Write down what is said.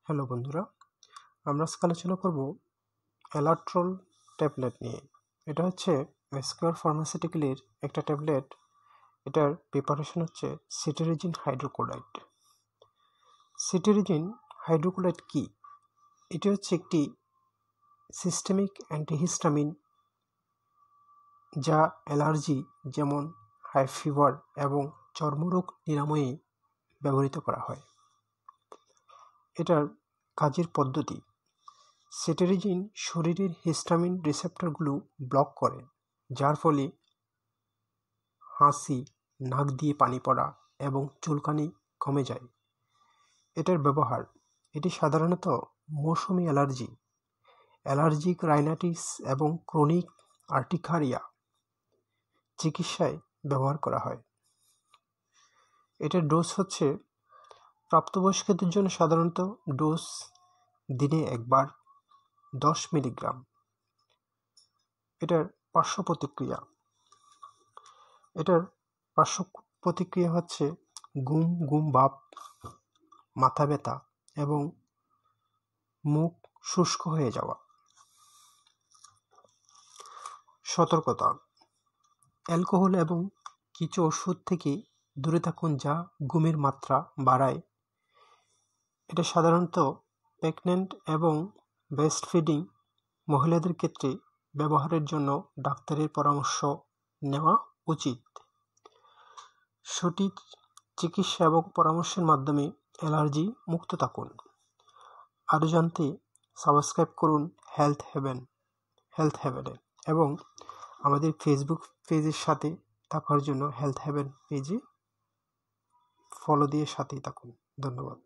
Hello বন্ধুরা, আমরা আজকে আলোচনা করব অ্যালাট্রল ট্যাবলেট নিয়ে। এটা হচ্ছে স্কোয়ার ফার্মাসিউটিক্যালের একটা ট্যাবলেট। এটার প্রিপারেশন হচ্ছে সিটারিজিন হাইড্রোক্লোরাইড। সিটারিজিন হাইড্রোক্লোরাইড কি? এটি হচ্ছে একটি সিস্টেমিক অ্যান্টিহিস্টামিন, যা অ্যালার্জি যেমন হাই ফিভার এবং চর্মরোগ নিরাময়ে ব্যবহৃত করা হয়। এটার কাজের পদ্ধতি: সিটারিজিন শরীরের হিস্টামিন রিসেপ্টরগুলো ব্লক করে, যার ফলে হাঁচি, নাক দিয়ে পানি পড়া এবং চুলকানি কমে যায়। এটার ব্যবহার: এটি সাধারণত মৌসুমি অ্যালার্জিক রাইনাইটিস এবং ক্রনিক আর্টিকারিয়া চিকিৎসায় ব্যবহার করা হয়। এটার ডোজ হচ্ছে প্রাপ্তবয়স্কদের জন্য সাধারণত ডোজ দিনে একবার 10 মিলিগ্রাম। এটার পার্শ্ব প্রতিক্রিয়া হচ্ছে গুম ভাব, মাথা ব্যথা এবং মুখ শুষ্ক হয়ে যাওয়া। সতর্কতা: অ্যালকোহল এবং কিছু ওষুধ থেকে দূরে থাকুন, যা ঘুমের মাত্রা বাড়ায়। এটা সাধারণত প্রেগন্যান্ট এবং ব্রেস্ট ফিডিং মহিলাদের ক্ষেত্রে ব্যবহারের জন্য ডাক্তারের পরামর্শ নেওয়া উচিত। সঠিক চিকিৎসা এবং পরামর্শের মাধ্যমে অ্যালার্জি মুক্ত থাকুন। আরও জানতে সাবস্ক্রাইব করুন হেলথ হেভেনে এবং আমাদের ফেসবুক পেজের সাথে থাকার জন্য হেলথ হেভেন পেজে ফলো দিয়ে সাথেই থাকুন। ধন্যবাদ।